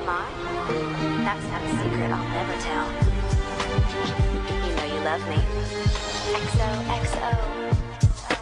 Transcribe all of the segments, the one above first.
lie? That's not a secret I'll never tell. You know you love me. XOXO.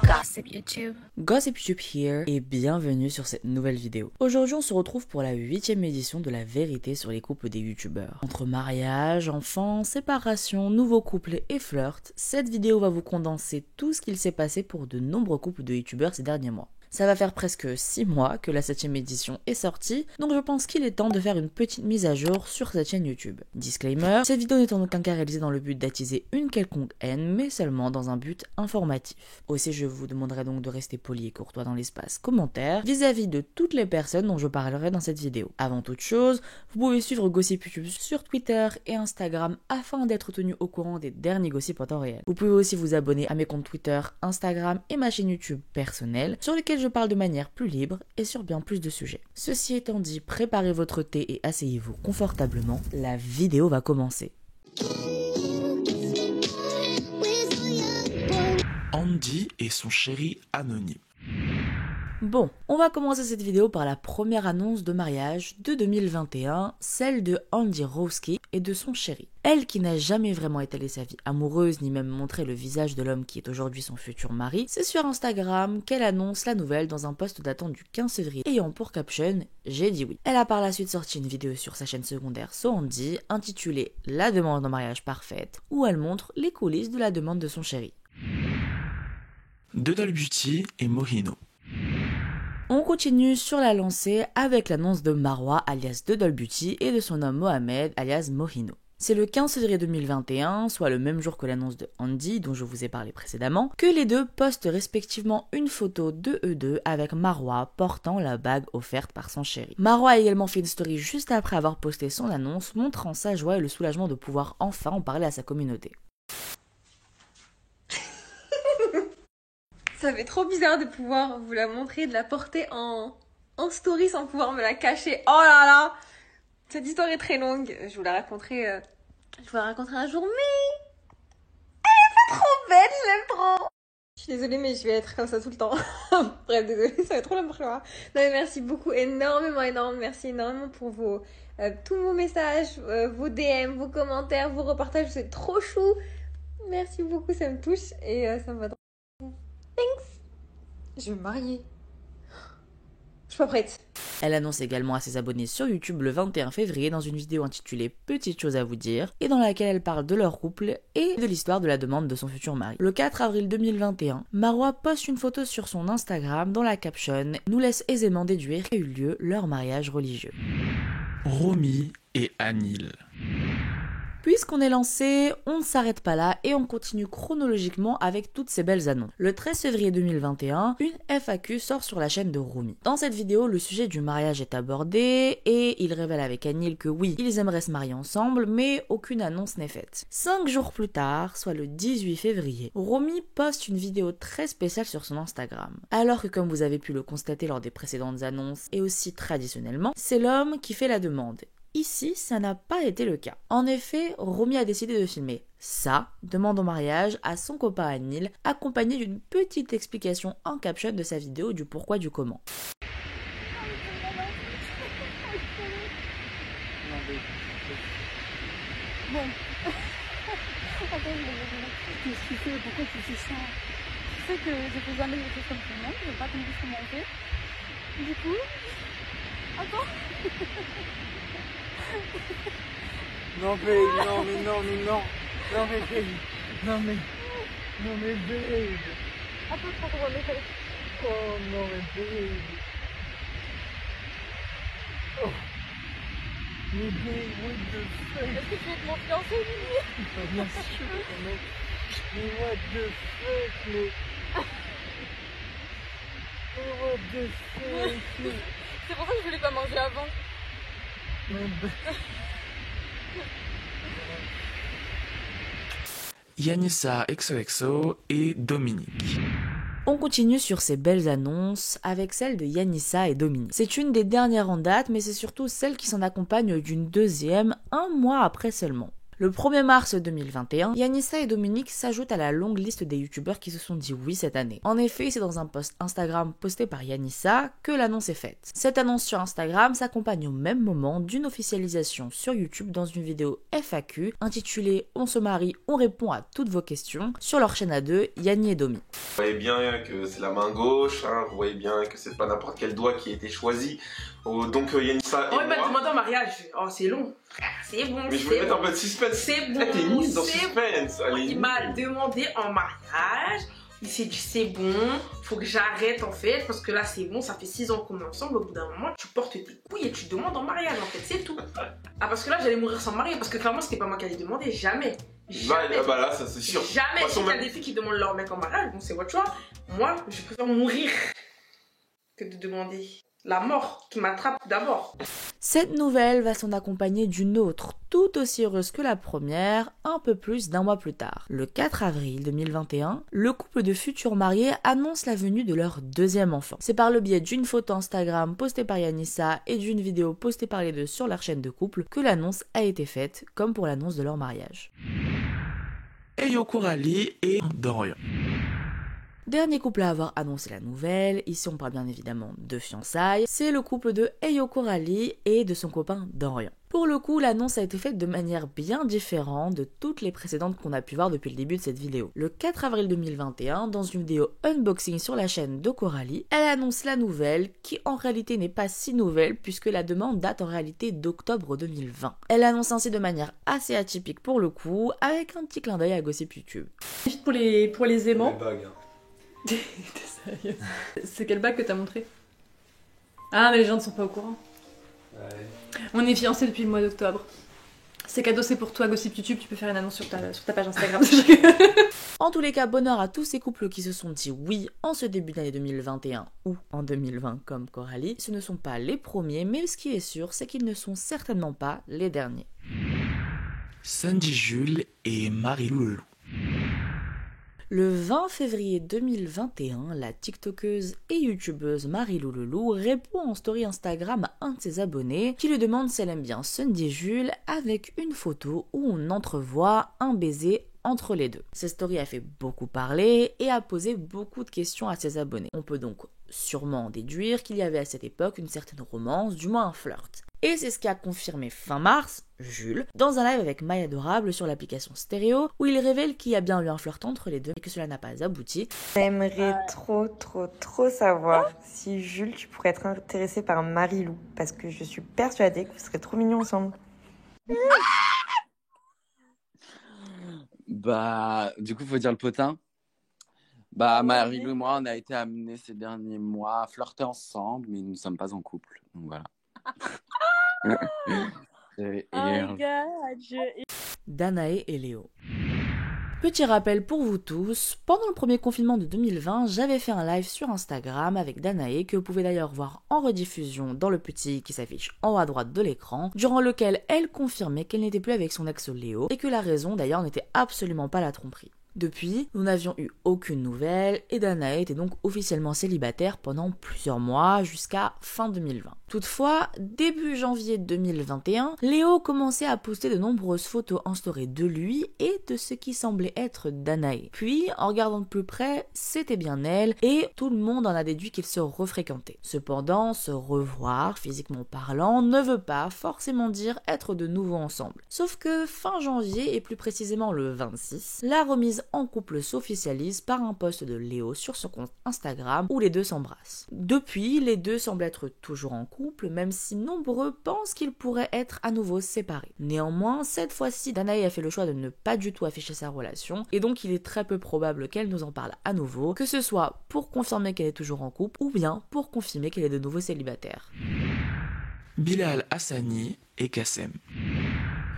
Gossip YouTube. Gossip YouTube here et bienvenue sur cette nouvelle vidéo. Aujourd'hui on se retrouve pour la 8e édition de la vérité sur les couples des youtubeurs. Entre mariage, enfants, séparation, nouveaux couples et flirt, cette vidéo va vous condenser tout ce qu'il s'est passé pour de nombreux couples de youtubeurs ces derniers mois. Ça va faire presque 6 mois que la 7e édition est sortie, donc je pense qu'il est temps de faire une petite mise à jour sur cette chaîne YouTube. Disclaimer, cette vidéo n'est en aucun cas réalisée dans le but d'attiser une quelconque haine, mais seulement dans un but informatif. Aussi, je vous demanderai donc de rester poli et courtois dans l'espace commentaire vis-à-vis de toutes les personnes dont je parlerai dans cette vidéo. Avant toute chose, vous pouvez suivre Gossip YouTube sur Twitter et Instagram afin d'être tenu au courant des derniers gossips en temps réel. Vous pouvez aussi vous abonner à mes comptes Twitter, Instagram et ma chaîne YouTube personnelle, sur lesquels je parle de manière plus libre et sur bien plus de sujets. Ceci étant dit, préparez votre thé et asseyez-vous confortablement, la vidéo va commencer. Andy et son chéri anonyme. Bon, on va commencer cette vidéo par la première annonce de mariage de 2021, celle de Andy Rowski et de son chéri. Elle qui n'a jamais vraiment étalé sa vie amoureuse ni même montré le visage de l'homme qui est aujourd'hui son futur mari, c'est sur Instagram qu'elle annonce la nouvelle dans un post datant du 15 février ayant pour caption « J'ai dit oui ». Elle a par la suite sorti une vidéo sur sa chaîne secondaire So Andy intitulée « La demande en mariage parfaite » où elle montre les coulisses de la demande de son chéri. Doodle Beauty et Mohino. On continue sur la lancée avec l'annonce de Marwa alias Doodle Beauty et de son homme Mohamed alias Mohino. C'est le 15 février 2021, soit le même jour que l'annonce de Andy dont je vous ai parlé précédemment, que les deux postent respectivement une photo de eux deux avec Marwa portant la bague offerte par son chéri. Marwa a également fait une story juste après avoir posté son annonce, montrant sa joie et le soulagement de pouvoir enfin en parler à sa communauté. Ça fait trop bizarre de pouvoir vous la montrer, de la porter en story sans pouvoir me la cacher. Oh là là! Cette histoire est très longue. Je vous la raconterai un jour, mais... Elle est trop belle, je l'aime trop! Je suis désolée, mais je vais être comme ça tout le temps. Bref, désolée, ça va être trop n'importe quoi. Non, mais merci beaucoup, merci énormément pour tous vos messages, vos DM, vos commentaires, vos repartages, c'est trop chou. Merci beaucoup, ça me touche et ça me va trop. Thanks. Je vais me marier. Je suis pas prête. Elle annonce également à ses abonnés sur YouTube le 21 février dans une vidéo intitulée Petite chose à vous dire et dans laquelle elle parle de leur couple et de l'histoire de la demande de son futur mari. Le 4 avril 2021, Marwa poste une photo sur son Instagram dont la caption nous laisse aisément déduire qu'a eu lieu leur mariage religieux. Romy et Anil. Puisqu'on est lancé, on ne s'arrête pas là et on continue chronologiquement avec toutes ces belles annonces. Le 13 février 2021, une FAQ sort sur la chaîne de Romy. Dans cette vidéo, le sujet du mariage est abordé et il révèle avec Anil que oui, ils aimeraient se marier ensemble, mais aucune annonce n'est faite. 5 jours plus tard, soit le 18 février, Romy poste une vidéo très spéciale sur son Instagram. Alors que comme vous avez pu le constater lors des précédentes annonces et aussi traditionnellement, c'est l'homme qui fait la demande. Ici, ça n'a pas été le cas. En effet, Romy a décidé de filmer sa demande en mariage à son copain Anil, accompagné d'une petite explication en caption de sa vidéo du pourquoi du comment. Bon. Attends, qu'est-ce que tu fais? Pourquoi tu fais ça? Tu sais que je fais jamais des choses comme tout le monde, je vais pas te dire comment on fait. Du coup, attends. Non babe, non mais non mais non. Non mais babe. Non mais babe. Attends, on va le faire. Oh non mais babe. Oh. Mais babe, what the fuck? Est-ce que tu veux te mon fiancé, Lily? Bien sûr, mais what the fuck, mais... Mais what the fuck? C'est pour ça que je voulais pas manger avant. Yanissa XOXO et Dominique. On continue sur ces belles annonces avec celle de Yanissa et Dominique. C'est une des dernières en date, mais c'est surtout celle qui s'en accompagne d'une deuxième, un mois après seulement. Le 1er mars 2021, Yanissa et Dominique s'ajoutent à la longue liste des youtubeurs qui se sont dit oui cette année. En effet, c'est dans un post Instagram posté par Yanissa que l'annonce est faite. Cette annonce sur Instagram s'accompagne au même moment d'une officialisation sur YouTube dans une vidéo FAQ intitulée « On se marie, on répond à toutes vos questions » sur leur chaîne à deux, Yanni et Domi. Vous voyez bien que c'est la main gauche, hein, vous voyez bien que c'est pas n'importe quel doigt qui a été choisi. Oh, donc Yanissa et moi... il m'a demandé en mariage. Oh, c'est long. C'est bon, mais je voulais mettre un peu de suspense. C'est bon. T'es mise dans suspense. Allez, il m'a demandé en mariage. Il s'est dit c'est bon, faut que j'arrête en fait, parce que là c'est bon, ça fait 6 ans qu'on est ensemble, au bout d'un moment tu portes tes couilles et tu demandes en mariage en fait, c'est tout. Ah parce que là j'allais mourir sans marier, parce que clairement c'était pas moi qui allais demander, jamais. Jamais. Bah là ça c'est sûr. Jamais, si t'as des filles qui demandent leur mec en mariage, bon c'est votre choix, moi je préfère mourir que de demander la mort qui m'attrape d'abord. Cette nouvelle va s'en accompagner d'une autre, tout aussi heureuse que la première, un peu plus d'un mois plus tard. Le 4 avril 2021, le couple de futurs mariés annonce la venue de leur deuxième enfant. C'est par le biais d'une photo Instagram postée par Yanissa et d'une vidéo postée par les deux sur leur chaîne de couple que l'annonce a été faite, comme pour l'annonce de leur mariage. Ayo Coralie et Dorian. Dernier couple à avoir annoncé la nouvelle, ici on parle bien évidemment de fiançailles, c'est le couple de Ayo Coralie et de son copain Dorian. Pour le coup, l'annonce a été faite de manière bien différente de toutes les précédentes qu'on a pu voir depuis le début de cette vidéo. Le 4 avril 2021, dans une vidéo unboxing sur la chaîne de Coralie, elle annonce la nouvelle qui en réalité n'est pas si nouvelle puisque la demande date en réalité d'octobre 2020. Elle annonce ainsi de manière assez atypique pour le coup, avec un petit clin d'œil à Gossip YouTube. Pour les aimants. T'es sérieux? C'est quel bague que t'as montré? Ah mais les gens ne sont pas au courant. Ouais. On est fiancés depuis le mois d'octobre. C'est cadeau, c'est pour toi, Gossip YouTube, tu peux faire une annonce sur ta page Instagram. En tous les cas, bonheur à tous ces couples qui se sont dit oui en ce début d'année 2021 ou en 2020 comme Coralie. Ce ne sont pas les premiers, mais ce qui est sûr, c'est qu'ils ne sont certainement pas les derniers. Sandy Jules et Marilou Lelou. Le 20 février 2021, la tiktokeuse et youtubeuse Marilou Lelou répond en story Instagram à un de ses abonnés qui lui demande si elle aime bien Sandy Jules avec une photo où on entrevoit un baiser entre les deux. Cette story a fait beaucoup parler et a posé beaucoup de questions à ses abonnés. On peut donc sûrement déduire qu'il y avait à cette époque une certaine romance, du moins un flirt. Et c'est ce qu'a confirmé fin mars Jules dans un live avec My Adorable sur l'application Stéréo où il révèle qu'il y a bien eu un flirt entre les deux et que cela n'a pas abouti. J'aimerais trop savoir si Jules tu pourrais être intéressé par Marilou parce que je suis persuadée que vous serez trop mignons ensemble. Bah, du coup, faut dire le potin. Bah, Marilou et moi, on a été amenés ces derniers mois à flirter ensemble, mais nous ne sommes pas en couple. Donc voilà. Danae et Léo. Petit rappel pour vous tous, pendant le premier confinement de 2020, j'avais fait un live sur Instagram avec Danae, que vous pouvez d'ailleurs voir en rediffusion dans le petit qui s'affiche en haut à droite de l'écran, durant lequel elle confirmait qu'elle n'était plus avec son ex Léo, et que la raison d'ailleurs n'était absolument pas la tromperie. Depuis, nous n'avions eu aucune nouvelle et Danae était donc officiellement célibataire pendant plusieurs mois jusqu'à fin 2020. Toutefois, début janvier 2021, Léo commençait à poster de nombreuses photos en story de lui et de ce qui semblait être Danae. Puis, en regardant de plus près, c'était bien elle et tout le monde en a déduit qu'ils se refréquentaient. Cependant, se revoir, physiquement parlant, ne veut pas forcément dire être de nouveau ensemble. Sauf que fin janvier et plus précisément le 26, la remise en couple s'officialise par un post de Léo sur son compte Instagram où les deux s'embrassent. Depuis, les deux semblent être toujours en couple, même si nombreux pensent qu'ils pourraient être à nouveau séparés. Néanmoins, cette fois-ci, Danae a fait le choix de ne pas du tout afficher sa relation, et donc il est très peu probable qu'elle nous en parle à nouveau, que ce soit pour confirmer qu'elle est toujours en couple, ou bien pour confirmer qu'elle est de nouveau célibataire. Bilal Hassani et Kassem.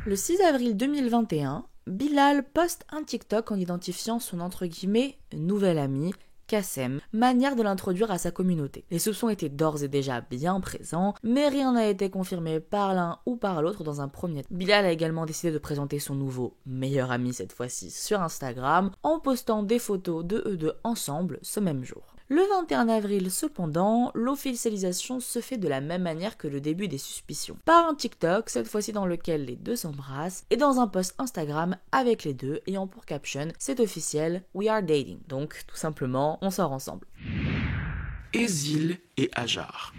Le 6 avril 2021, Bilal poste un TikTok en identifiant son entre guillemets nouvel ami, Kassem, manière de l'introduire à sa communauté. Les soupçons étaient d'ores et déjà bien présents, mais rien n'a été confirmé par l'un ou par l'autre dans un premier temps. Bilal a également décidé de présenter son nouveau meilleur ami cette fois-ci sur Instagram en postant des photos de eux deux ensemble ce même jour. Le 21 avril, cependant, l'officialisation se fait de la même manière que le début des suspicions. Par un TikTok, cette fois-ci dans lequel les deux s'embrassent, et dans un post Instagram avec les deux ayant pour caption « C'est officiel, we are dating ». Donc, tout simplement, on sort ensemble. Ézil et Hajar.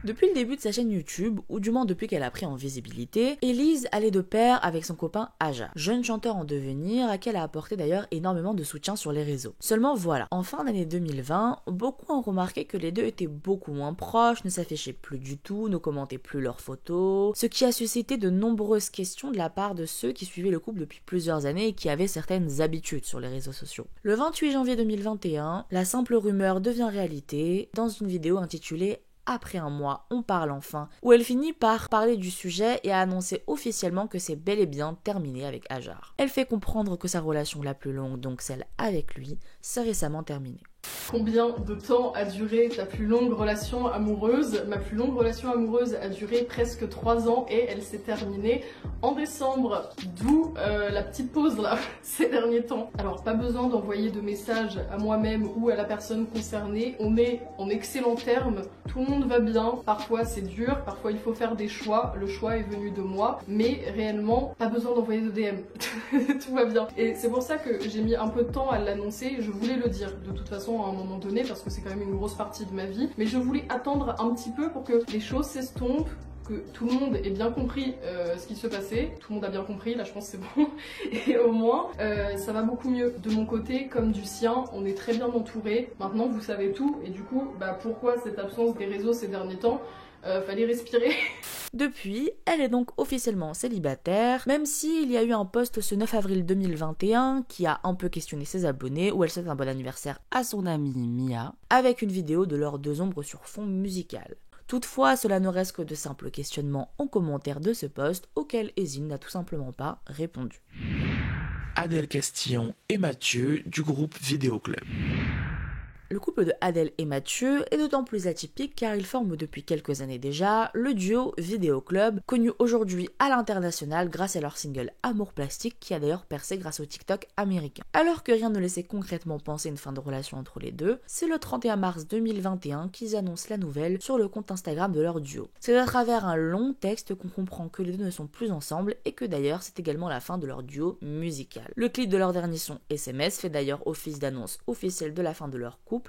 Depuis le début de sa chaîne YouTube, ou du moins depuis qu'elle a pris en visibilité, Elise allait de pair avec son copain Hajar, jeune chanteur en devenir à qui elle a apporté d'ailleurs énormément de soutien sur les réseaux. Seulement voilà, en fin d'année 2020, beaucoup ont remarqué que les deux étaient beaucoup moins proches, ne s'affichaient plus du tout, ne commentaient plus leurs photos, ce qui a suscité de nombreuses questions de la part de ceux qui suivaient le couple depuis plusieurs années et qui avaient certaines habitudes sur les réseaux sociaux. Le 28 janvier 2021, la simple rumeur devient réalité dans une vidéo intitulée Après un mois, on parle enfin, où elle finit par parler du sujet et à annoncer officiellement que c'est bel et bien terminé avec Hajar. Elle fait comprendre que sa relation la plus longue, donc celle avec lui, s'est récemment terminée. Combien de temps a duré ta plus longue relation amoureuse? Ma plus longue relation amoureuse a duré presque 3 ans et elle s'est terminée en décembre, d'où la petite pause là ces derniers temps. Alors pas besoin d'envoyer de messages à moi-même ou à la personne concernée, on est en excellents termes, tout le monde va bien, parfois c'est dur, parfois il faut faire des choix, le choix est venu de moi, mais réellement pas besoin d'envoyer de DM, tout va bien. Et c'est pour ça que j'ai mis un peu de temps à l'annoncer, je voulais le dire de toute façon à un moment donné parce que c'est quand même une grosse partie de ma vie, mais je voulais attendre un petit peu pour que les choses s'estompent, que tout le monde ait bien compris ce qui se passait, tout le monde a bien compris, là je pense que c'est bon, et au moins ça va beaucoup mieux. De mon côté comme du sien, on est très bien entourés, maintenant vous savez tout, et du coup pourquoi cette absence des réseaux ces derniers temps? Fallait respirer. Depuis, elle est donc officiellement célibataire, même s'il y a eu un post ce 9 avril 2021 qui a un peu questionné ses abonnés, où elle souhaite un bon anniversaire à son amie Mia, avec une vidéo de leurs deux ombres sur fond musical. Toutefois, cela ne reste que de simples questionnements en commentaire de ce post, auquel Ézil n'a tout simplement pas répondu. Adèle Castillon et Mathieu du groupe Vidéo Club. Le couple de Adèle et Mathieu est d'autant plus atypique car ils forment depuis quelques années déjà le duo Vidéo Club, connu aujourd'hui à l'international grâce à leur single Amour Plastique qui a d'ailleurs percé grâce au TikTok américain. Alors que rien ne laissait concrètement penser une fin de relation entre les deux, c'est le 31 mars 2021 qu'ils annoncent la nouvelle sur le compte Instagram de leur duo. C'est à travers un long texte qu'on comprend que les deux ne sont plus ensemble et que d'ailleurs c'est également la fin de leur duo musical. Le clip de leur dernier son SMS fait d'ailleurs office d'annonce officielle de la fin de leur couple.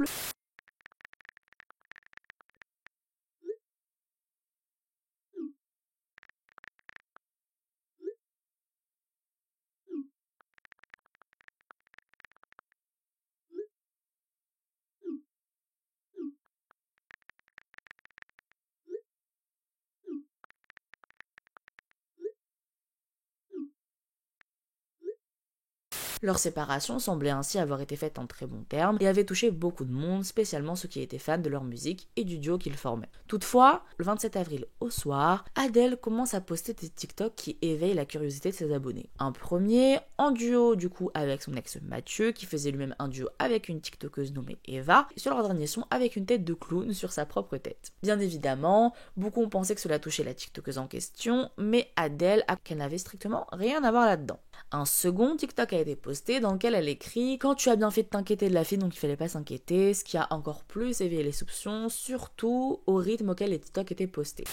Leur séparation semblait ainsi avoir été faite en très bons termes et avait touché beaucoup de monde, spécialement ceux qui étaient fans de leur musique et du duo qu'ils formaient. Toutefois, le 27 avril au soir, Adèle commence à poster des TikTok qui éveillent la curiosité de ses abonnés. Un premier, en duo du coup avec son ex Mathieu, qui faisait lui-même un duo avec une TikTokeuse nommée Eva, et sur leur dernier son avec une tête de clown sur sa propre tête. Bien évidemment, beaucoup ont pensé que cela touchait la TikTokeuse en question, mais Adèle qu'elle n'avait strictement rien à voir là-dedans. Un second TikTok a été posté dans lequel elle écrit « Quand tu as bien fait de t'inquiéter de la fille, donc il fallait pas s'inquiéter », ce qui a encore plus éveillé les soupçons, surtout au rythme auquel les TikTok étaient postés.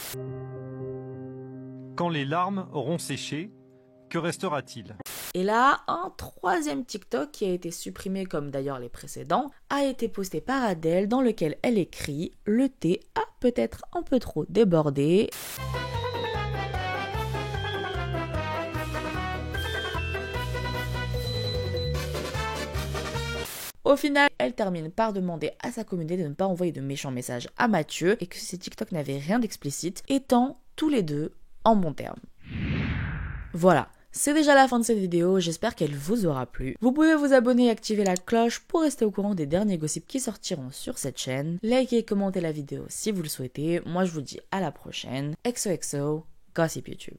Quand les larmes auront séché, que restera-t-il ? Et là, un troisième TikTok qui a été supprimé comme d'ailleurs les précédents, a été posté par Adèle dans lequel elle écrit « Le thé a peut-être un peu trop débordé ». Au final, elle termine par demander à sa communauté de ne pas envoyer de méchants messages à Mathieu et que ces TikTok n'avaient rien d'explicite, étant tous les deux en bons termes. Voilà, c'est déjà la fin de cette vidéo, j'espère qu'elle vous aura plu. Vous pouvez vous abonner et activer la cloche pour rester au courant des derniers gossips qui sortiront sur cette chaîne. Likez et commentez la vidéo si vous le souhaitez. Moi je vous dis à la prochaine. XOXO, Gossip YouTube.